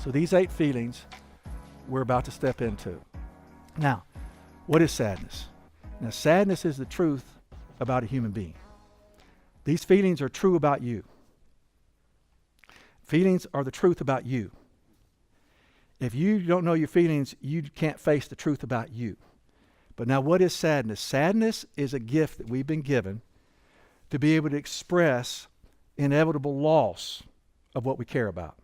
So these 8 feelings we're about to step into. Now, what is sadness? Now, sadness is the truth about a human being. These feelings are true about you. Feelings are the truth about you. If you don't know your feelings, you can't face the truth about you. But now, what is sadness? Sadness is a gift that we've been given to be able to express inevitable loss of what we care about.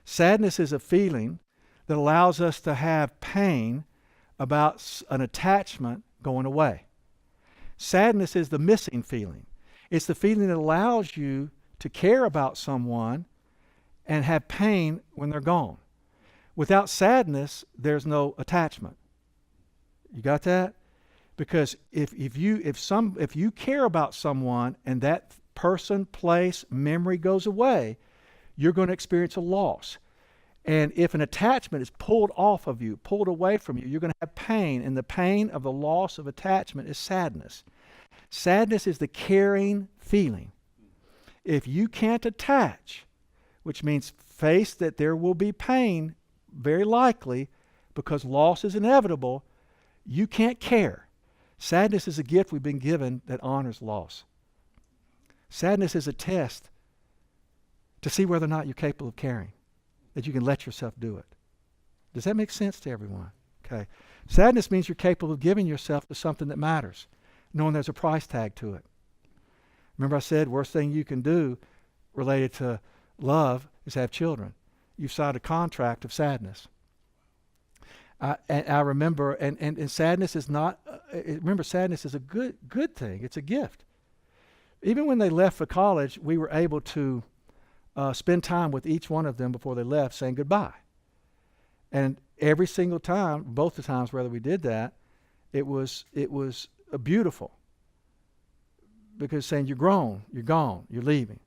Sadness is a feeling that allows us to have pain about an attachment going away. Sadness is the missing feeling. It's the feeling that allows you to care about someone and have pain when they're gone. Without sadness, there's no attachment. You got that? Because if you care about someone and that person, place, memory goes away, you're going to experience a loss. And if an attachment is pulled off of you, pulled away from you, you're going to have pain. And the pain of the loss of attachment is sadness. Sadness is the caring feeling. If you can't attach, which means face that there will be pain, very likely, because loss is inevitable, you can't care. Sadness is a gift we've been given that honors loss. Sadness is a test to see whether or not you're capable of caring, that you can let yourself do it. Does that make sense to everyone? Okay. Sadness means you're capable of giving yourself to something that matters, knowing there's a price tag to it. Remember I said worst thing you can do related to love is have children. You've signed a contract of sadness. And I remember, and sadness is not, remember sadness is a good thing. It's a gift. Even when they left for college, we were able to spend time with each one of them before they left saying goodbye. And every single time, both the times whether we did that, it was beautiful. Because saying you're grown, you're gone, you're leaving.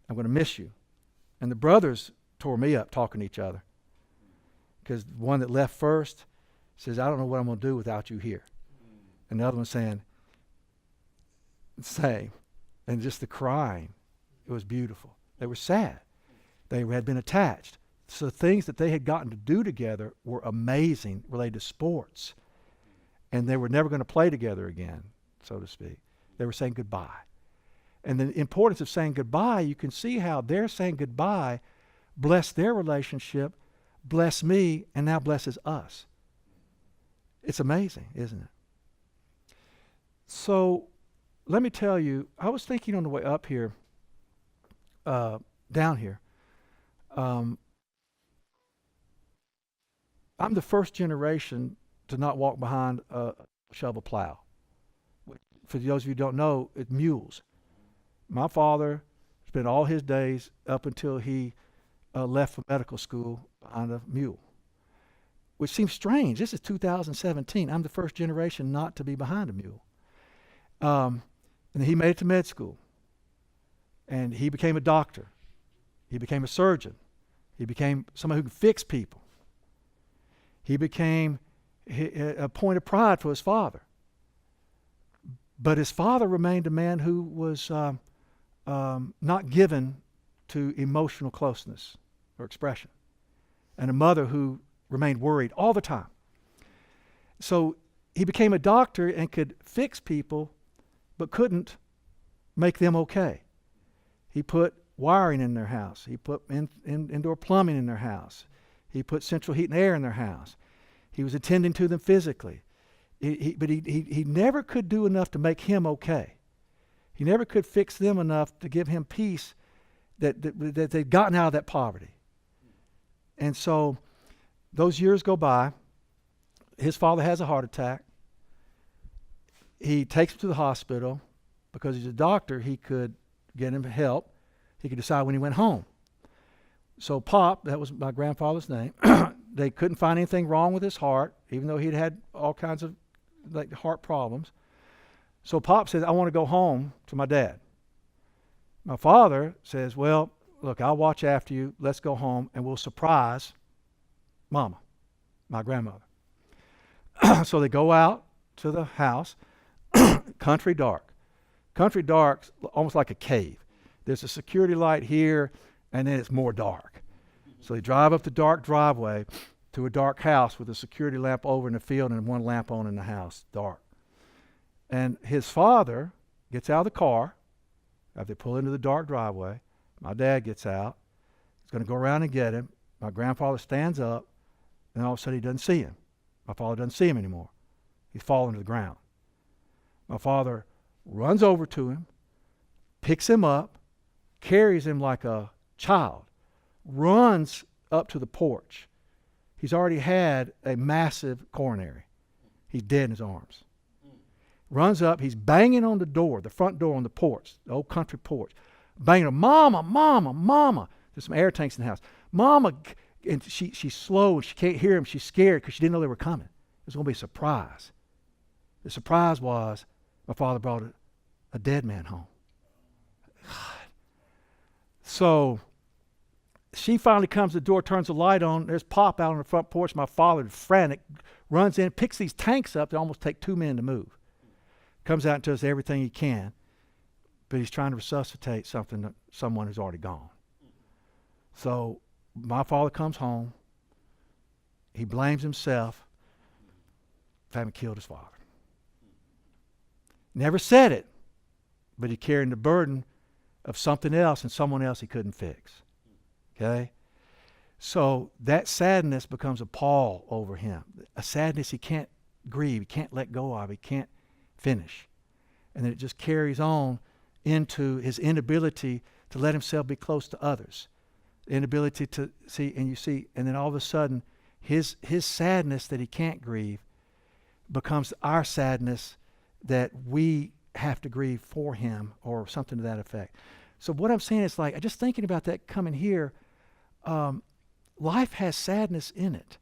I'm going to miss you. And the brothers tore me up talking to each other. Because the one that left first says, I don't know what I'm going to do without you here. And the other one saying, same. And just the crying, it was beautiful. They were sad. They had been attached. So the things that they had gotten to do together were amazing related to sports. And they were never going to play together again, so to speak. They were saying goodbye. And the importance of saying goodbye, you can see how their saying goodbye blessed their relationship, blessed me, and now blesses us. It's amazing, isn't it? So let me tell you, I was thinking on the way up here, down here, I'm the first generation to not walk behind a shovel plow. For those of you who don't know, it's mules. My father spent all his days up until he left for medical school behind a mule, which seems strange. This is 2017. I'm the first generation not to be behind a mule. And he made it to med school. And he became a doctor. He became a surgeon. He became somebody who could fix people. He became a point of pride for his father. But his father remained a man who was not given to emotional closeness or expression. And a mother who remained worried all the time. So he became a doctor and could fix people, but couldn't make them okay. He put wiring in their house. He put indoor plumbing in their house. He put central heat and air in their house. He was attending to them physically. But he never could do enough to make him okay. He never could fix them enough to give him peace that they'd gotten out of that poverty. And so those years go by. His father has a heart attack. He takes him to the hospital. Because he's a doctor, he could get him help. He could decide when he went home. So Pop, that was my grandfather's name, they couldn't find anything wrong with his heart, even though he'd had all kinds of heart problems. So Pop says, I want to go home to my dad. My father says, well, look, I'll watch after you. Let's go home and we'll surprise Mama, my grandmother. So they go out to the house, country dark. Country dark, almost like a cave. There's a security light here, and then it's more dark. So they drive up the dark driveway to a dark house with a security lamp over in the field and one lamp on in the house, dark. And his father gets out of the car after they pull into the dark driveway. My dad gets out. He's going to go around and get him. My grandfather stands up, and all of a sudden he doesn't see him. My father doesn't see him anymore. He's fallen to the ground. My father runs over to him, picks him up, carries him like a child, runs up to the porch. He's already had a massive coronary. He's dead in his arms. Runs up, he's banging on the door, the front door on the porch, the old country porch. Banging on, Mama, Mama, Mama. There's some air tanks in the house. Mama, and she's slow and she can't hear him. She's scared because she didn't know they were coming. It was going to be a surprise. The surprise was my father brought a dead man home. God. So she finally comes to the door, turns the light on. There's Pop out on the front porch. My father, frantic, runs in, picks these tanks up that almost take 2 men to move. Comes out and does everything he can, but he's trying to resuscitate someone who's already gone. So my father comes home. He blames himself for having killed his father. Never said it, but he carried the burden of something else and someone else he couldn't fix. Okay? So that sadness becomes a pall over him. A sadness he can't grieve, he can't let go of, he can't finish. And then it just carries on into his inability to let himself be close to others. Inability to see, and then all of a sudden his sadness that he can't grieve becomes our sadness that we have to grieve for him, or something to that effect. So what I'm saying is, like, just thinking about that coming here, life has sadness in it.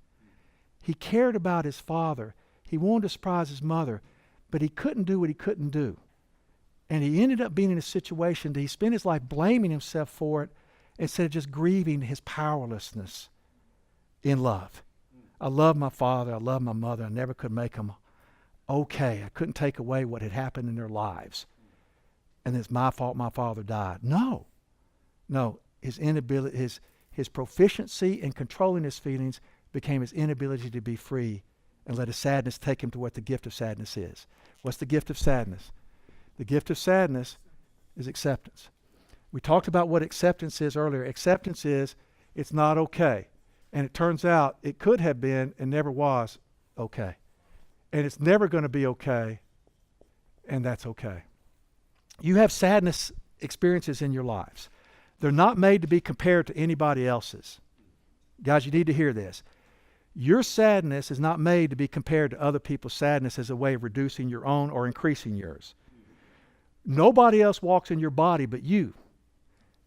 He cared about his father. He wanted to surprise his mother, but he couldn't do what he couldn't do. And he ended up being in a situation that he spent his life blaming himself for it instead of just grieving his powerlessness in love. I love my father. I love my mother. I never could make them okay. I couldn't take away what had happened in their lives. And it's my fault my father died. No. His inability, his proficiency in controlling his feelings became his inability to be free and let his sadness take him to what the gift of sadness is. What's the gift of sadness? The gift of sadness is acceptance. We talked about what acceptance is earlier. Acceptance is it's not okay. And it turns out it could have been and never was okay. And it's never going to be okay, and that's okay. You have sadness experiences in your lives. They're not made to be compared to anybody else's. Guys, you need to hear this. Your sadness is not made to be compared to other people's sadness as a way of reducing your own or increasing yours. Nobody else walks in your body but you.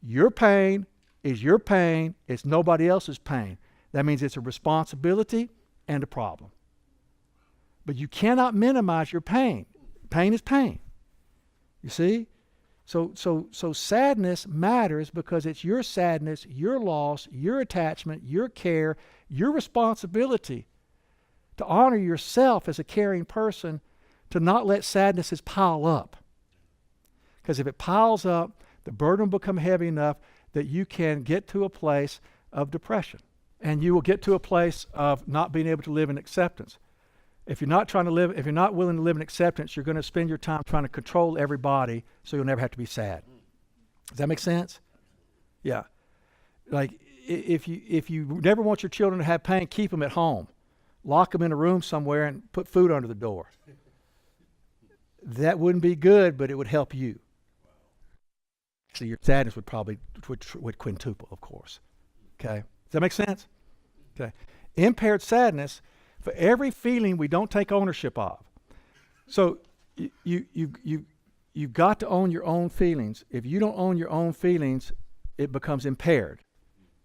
Your pain is your pain. It's nobody else's pain. That means it's a responsibility and a problem. But you cannot minimize your pain. Pain is pain. You see? So sadness matters because it's your sadness, your loss, your attachment, your care, your responsibility to honor yourself as a caring person, to not let sadnesses pile up. Because if it piles up, the burden will become heavy enough that you can get to a place of depression. And you will get to a place of not being able to live in acceptance. If you're not willing to live in acceptance, you're going to spend your time trying to control everybody so you'll never have to be sad. Does that make sense? Yeah. Like if you never want your children to have pain, keep them at home. Lock them in a room somewhere and put food under the door. That wouldn't be good, but it would help you. So your sadness would probably would quintuple, of course. Okay? Does that make sense? Okay. Impaired sadness, for every feeling we don't take ownership of. So you've got to own your own feelings. If you don't own your own feelings, it becomes impaired.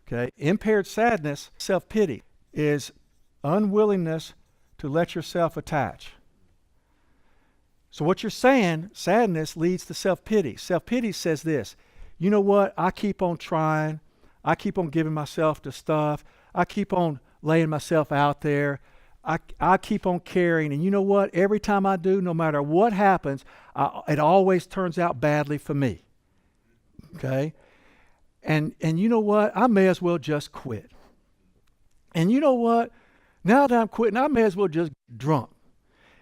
Okay? Impaired sadness, self-pity, is unwillingness to let yourself attach. So what you're saying, sadness leads to self-pity. Self-pity says this: you know what? I keep on trying. I keep on giving myself to stuff. I keep on laying myself out there. I keep on caring. And you know what? Every time I do, no matter what happens, it always turns out badly for me. Okay? And you know what? I may as well just quit. And you know what? Now that I'm quitting, I may as well just get drunk.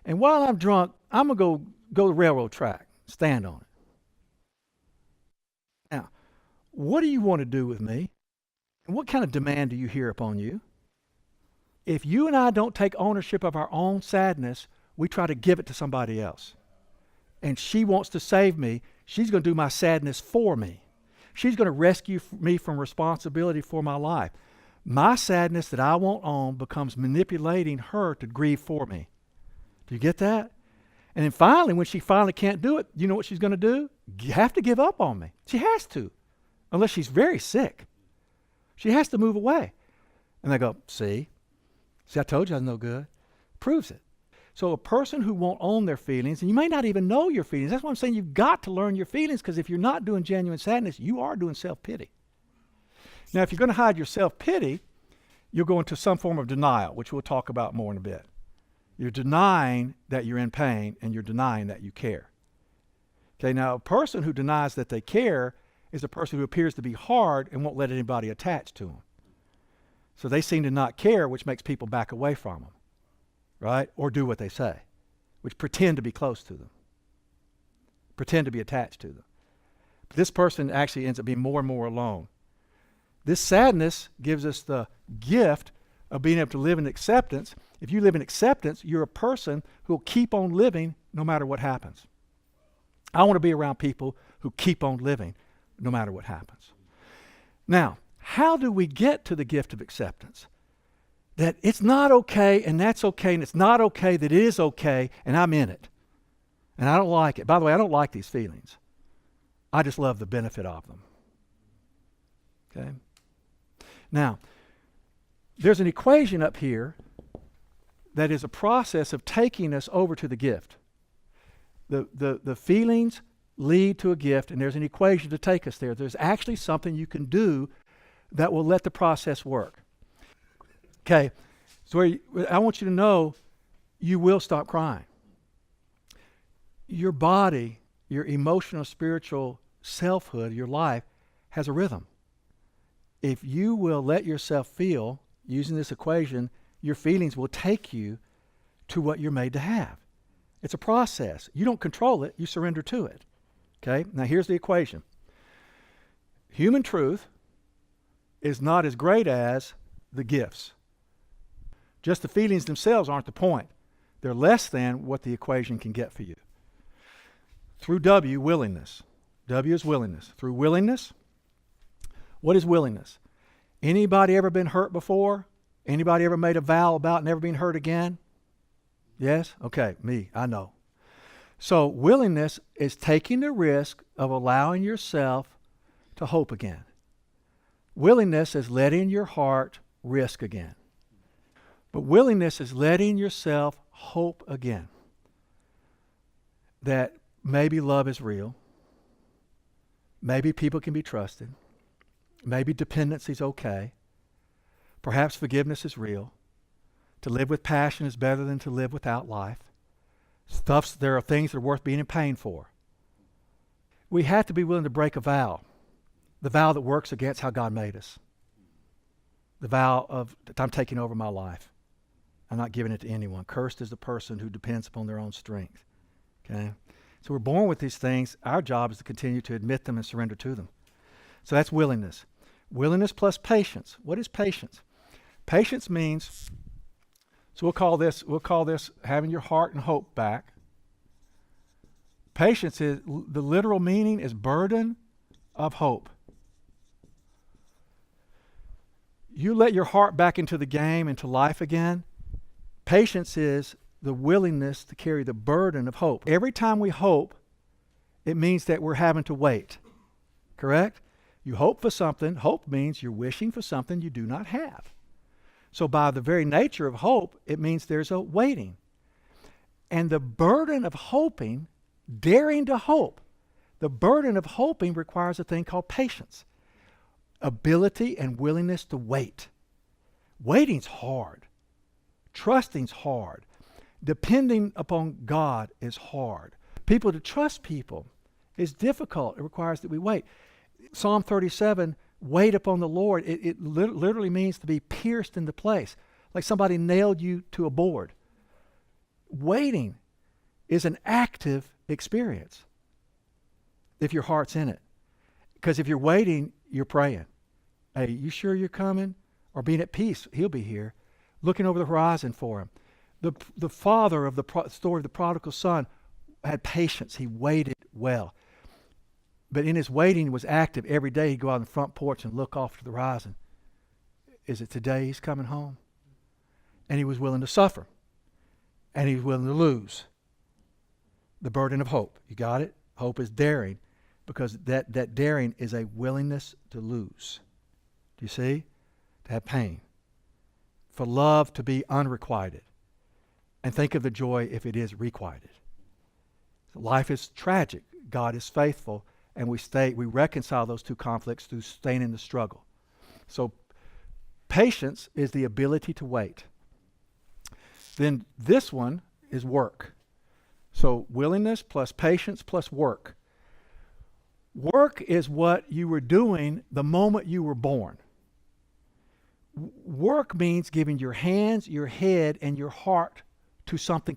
And while I'm drunk, I'm going to go to the railroad track, stand on it. Now, what do you want to do with me? And what kind of demand do you hear upon you? If you and I don't take ownership of our own sadness, we try to give it to somebody else. And she wants to save me. She's going to do my sadness for me. She's going to rescue me from responsibility for my life. My sadness that I won't own becomes manipulating her to grieve for me. Do you get that? And then finally, when she finally can't do it, you know what she's going to do? Have to give up on me. She has to, unless she's very sick. She has to move away. And I go, see, I told you I was no good. Proves it. So a person who won't own their feelings, and you may not even know your feelings. That's why I'm saying you've got to learn your feelings, because if you're not doing genuine sadness, you are doing self-pity. Now, if you're going to hide your self-pity, you'll go into some form of denial, which we'll talk about more in a bit. You're denying that you're in pain, and you're denying that you care. Okay, now a person who denies that they care is a person who appears to be hard and won't let anybody attach to them. So they seem to not care, which makes people back away from them, right? Or do what they say, which pretend to be close to them, pretend to be attached to them. But this person actually ends up being more and more alone. This sadness gives us the gift of being able to live in acceptance. If you live in acceptance, you're a person who will keep on living no matter what happens. I want to be around people who keep on living no matter what happens. Now, how do we get to the gift of acceptance? That it's not okay and that's okay, and it's not okay that it is okay and I'm in it. And I don't like it. By the way, I don't like these feelings. I just love the benefit of them. Okay? Now, there's an equation up here that is a process of taking us over to the gift. The feelings lead to a gift, and there's an equation to take us there. There's actually something you can do that will let the process work. Okay, so I want you to know you will stop crying. Your body, your emotional, spiritual selfhood, your life has a rhythm. If you will let yourself feel, using this equation, your feelings will take you to what you're made to have. It's a process. You don't control it, you surrender to it. Okay, now here's the equation. Human truth is not as great as the gifts. Just the feelings themselves aren't the point. They're less than what the equation can get for you. Through W, willingness. W is willingness. Through willingness, what is willingness? Anybody ever been hurt before? Anybody ever made a vow about never being hurt again? Yes? Okay, me, I know. So willingness is taking the risk of allowing yourself to hope again. Willingness is letting your heart risk again. But willingness is letting yourself hope again. That maybe love is real. Maybe people can be trusted. Maybe dependency is okay. Perhaps forgiveness is real. To live with passion is better than to live without life. There are things that are worth being in pain for. We have to be willing to break a vow. The vow that works against how God made us. The vow of, that I'm taking over my life. I'm not giving it to anyone. Cursed is the person who depends upon their own strength. Okay? So we're born with these things. Our job is to continue to admit them and surrender to them. So that's willingness. Willingness plus patience. What is patience? Patience means, so we'll call this having your heart and hope back. Patience is, the literal meaning is burden of hope. You let your heart back into the game, into life again. Patience is the willingness to carry the burden of hope. Every time we hope, it means that we're having to wait. Correct? You hope for something. Hope means you're wishing for something you do not have. So by the very nature of hope, it means there's a waiting. And the burden of hoping, daring to hope, the burden of hoping requires a thing called patience. Ability and willingness to wait. Waiting's hard. Trusting's hard. Depending upon God is hard. To trust people is difficult. It requires that we wait. Psalm 37, wait upon the Lord, it literally means to be pierced into place, like somebody nailed you to a board. Waiting is an active experience if your heart's in it. Because if you're waiting, you're praying. Hey, you sure you're coming? Or being at peace, he'll be here. Looking over the horizon for him. The father of the story of the prodigal son had patience. He waited well. But in his waiting was active. Every day he'd go out on the front porch and look off to the horizon. Is it today he's coming home? And he was willing to suffer. And he was willing to lose. The burden of hope. You got it? Hope is daring, because that daring is a willingness to lose. Do you see? To have pain. For love to be unrequited. And think of the joy if it is requited. Life is tragic. God is faithful. And we reconcile those two conflicts through staying in the struggle. So patience is the ability to wait. Then this one is work. So willingness plus patience plus work. Work is what you were doing the moment you were born. Work means giving your hands, your head, and your heart to something.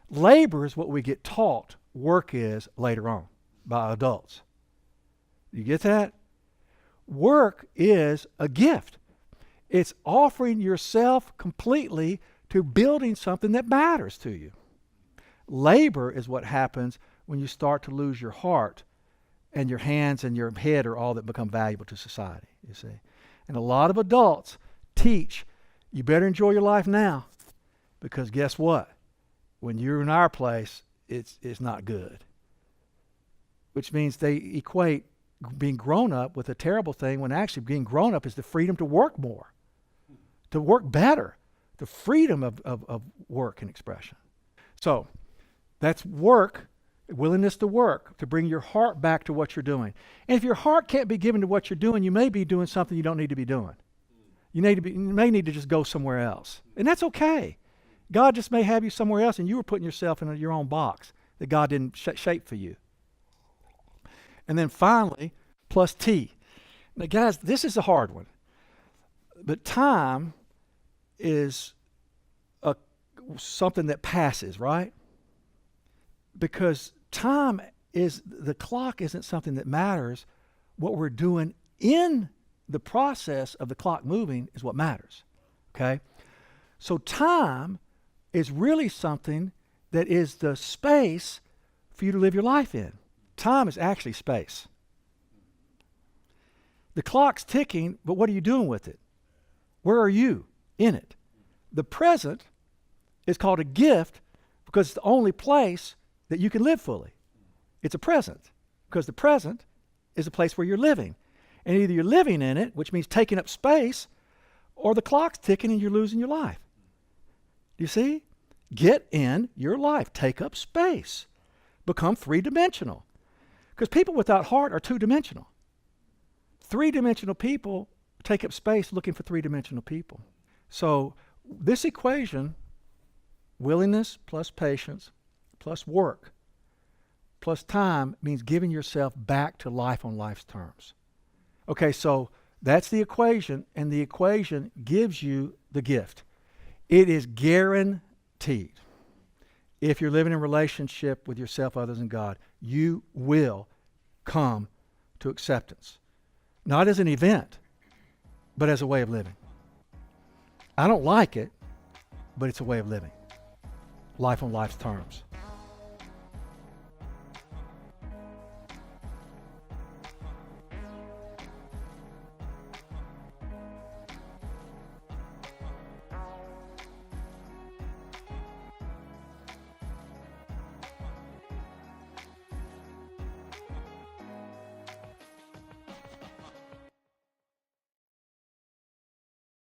Labor is what we get taught work is later on by adults. You get that? Work is a gift. It's offering yourself completely to building something that matters to you. Labor is what happens when you start to lose your heart and your hands and your head are all that become valuable to society, you see. And a lot of adults teach, you better enjoy your life now, because guess what? When you're in our place, it's not good. Which means they equate being grown up with a terrible thing, when actually being grown up is the freedom to work more, to work better, the freedom of work and expression. So that's work, willingness to work, to bring your heart back to what you're doing. And if your heart can't be given to what you're doing, you may be doing something you don't need to be doing. You may need to just go somewhere else. And that's okay. God just may have you somewhere else, and you were putting yourself in your own box that God didn't shape for you. And then finally, plus T. Now guys, this is a hard one. But time is something that passes, right? Because time the clock isn't something that matters. What we're doing in the process of the clock moving is what matters. Okay? So time is really something that is the space for you to live your life in. Time is actually space. The clock's ticking, but what are you doing with it? Where are you in it? The present is called a gift because it's the only place that you can live fully. It's a present, because the present is a place where you're living. And either you're living in it, which means taking up space, or the clock's ticking and you're losing your life. Do you see? Get in your life. Take up space. Become three-dimensional. Because people without heart are two-dimensional. Three-dimensional people take up space looking for three-dimensional people. So this equation, willingness plus patience plus work plus time, means giving yourself back to life on life's terms. Okay, so that's the equation, and the equation gives you the gift. It is guaranteed. If you're living in relationship with yourself, others, and God, you will come to acceptance. Not as an event, but as a way of living. I don't like it, but it's a way of living. Life on life's terms.